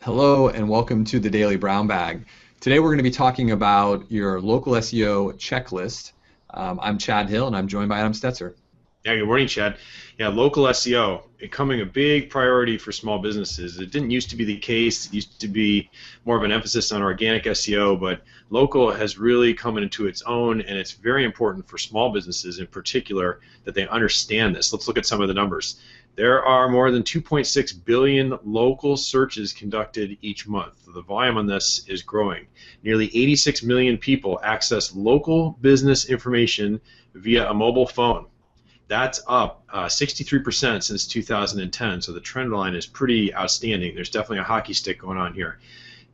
Hello and welcome to the Daily Brown Bag. Today we're going to be talking about your local SEO checklist. I'm Chad Hill and I'm joined by Adam Stetzer. Yeah, good morning, Chad. Yeah, local SEO becoming a big priority for small businesses. It didn't used to be the case. It used to be more of an emphasis on organic SEO, but local has really come into its own, and it's very important for small businesses in particular that they understand this. Let's look at some of the numbers. There are more than 2.6 billion local searches conducted each month. The volume on this is growing. Nearly 86 million people access local business information via a mobile phone. That's up 63% since 2010, so the trend line is pretty outstanding. There's definitely a hockey stick going on here.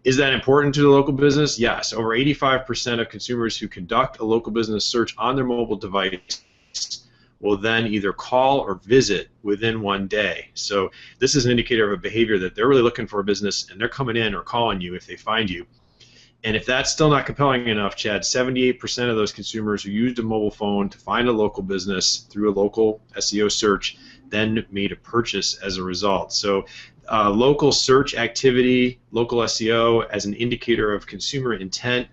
Is that important to the local business? Yes. Over 85% of consumers who conduct a local business search on their mobile device will then either call or visit within one day. So this is an indicator of a behavior that they're really looking for a business, and they're coming in or calling you if they find you. And if that's still not compelling enough, Chad, 78% of those consumers who used a mobile phone to find a local business through a local SEO search then made a purchase as a result. So local search activity, local SEO as an indicator of consumer intent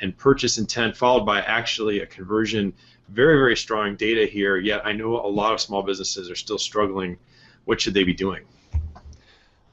and purchase intent, followed by actually a conversion. Very, very strong data here, yet I know a lot of small businesses are still struggling. What should they be doing?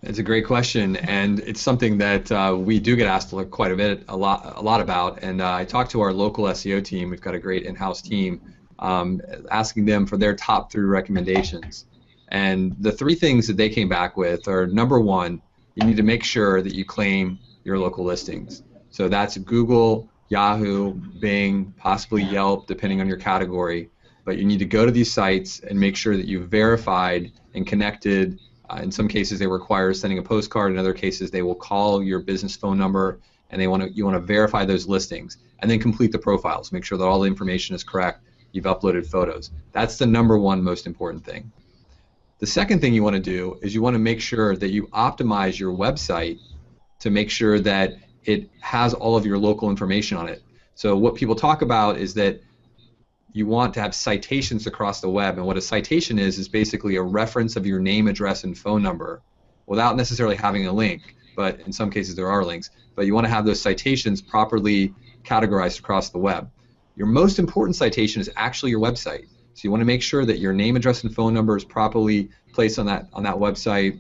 It's a great question, and it's something that we do get asked quite a lot about. And I talked to our local SEO team. We've got a great in-house team, asking them for their top 3 recommendations. And the 3 things that they came back with are: number 1, you need to make sure that you claim your local listings. So that's Google, Yahoo, Bing, possibly Yelp, depending on your category. But you need to go to these sites and make sure that you've verified and connected. In some cases, they require sending a postcard. In other cases, they will call your business phone number, and you want to verify those listings, and then complete the profiles. Make sure that all the information is correct. You've uploaded photos. That's the number 1 most important thing. The second thing you want to do is you want to make sure that you optimize your website to make sure that it has all of your local information on it. So what people talk about is that you want to have citations across the web, and what a citation is basically a reference of your name, address, and phone number without necessarily having a link, but in some cases there are links. But you want to have those citations properly categorized across the web. Your most important citation is actually your website. So you want to make sure that your name, address, and phone number is properly placed on that website,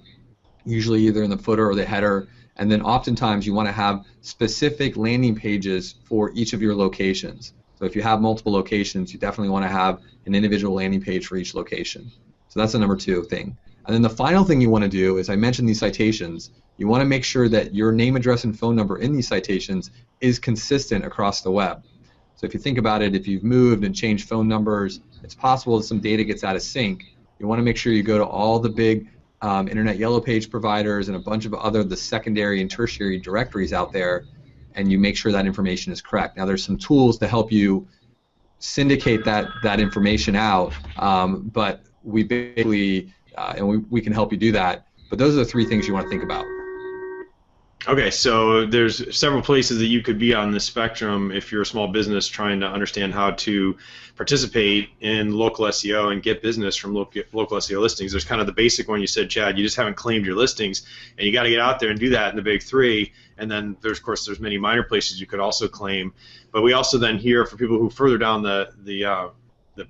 usually either in the footer or the header. And then oftentimes you want to have specific landing pages for each of your locations. So if you have multiple locations, you definitely want to have an individual landing page for each location. So that's the number 2 thing. And then the final thing you want to do is, I mentioned these citations, you want to make sure that your name, address, and phone number in these citations is consistent across the web. So if you think about it, if you've moved and changed phone numbers, it's possible that some data gets out of sync. You want to make sure you go to all the big internet yellow page providers and a bunch of the secondary and tertiary directories out there, and you make sure that information is correct. Now, there's some tools to help you syndicate that information out, but we basically, and we can help you do that. But those are the 3 things you want to think about. Okay, so there's several places that you could be on this spectrum if you're a small business trying to understand how to participate in local SEO and get business from local SEO listings. There's kind of the basic one you said, Chad. You just haven't claimed your listings, and you got to get out there and do that in the big 3. And then there's, of course, there's many minor places you could also claim. But we also then hear from people who further down the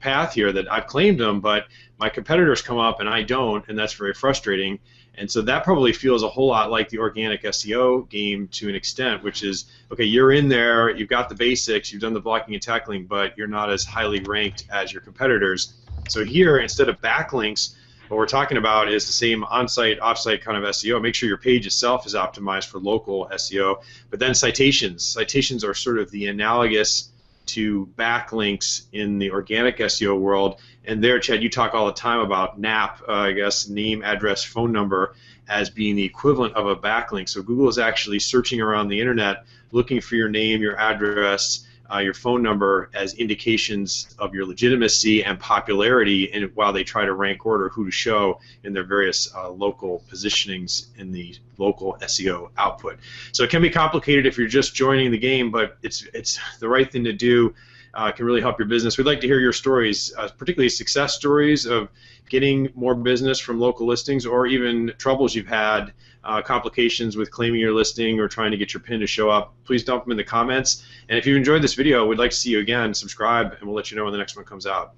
path here that I've claimed them, but my competitors come up and I don't, and that's very frustrating. And so that probably feels a whole lot like the organic SEO game to an extent, which is, okay, you're in there, you've got the basics, you've done the blocking and tackling, but you're not as highly ranked as your competitors. So here, instead of backlinks, what we're talking about is the same on-site, off-site kind of SEO. Make sure your page itself is optimized for local SEO. But then citations. Citations are sort of the analogous to backlinks in the organic SEO world. And there, Chad, you talk all the time about NAP, I guess, name, address, phone number, as being the equivalent of a backlink. So Google is actually searching around the internet, looking for your name, your address, your phone number as indications of your legitimacy and popularity, and while they try to rank order who to show in their various local positionings in the local SEO output. So it can be complicated if you're just joining the game, but it's the right thing to do. can really help your business. We'd like to hear your stories, particularly success stories of getting more business from local listings, or even troubles you've had, complications with claiming your listing or trying to get your pin to show up. Please dump them in the comments. And if you enjoyed this video, we'd like to see you again. Subscribe, and we'll let you know when the next one comes out.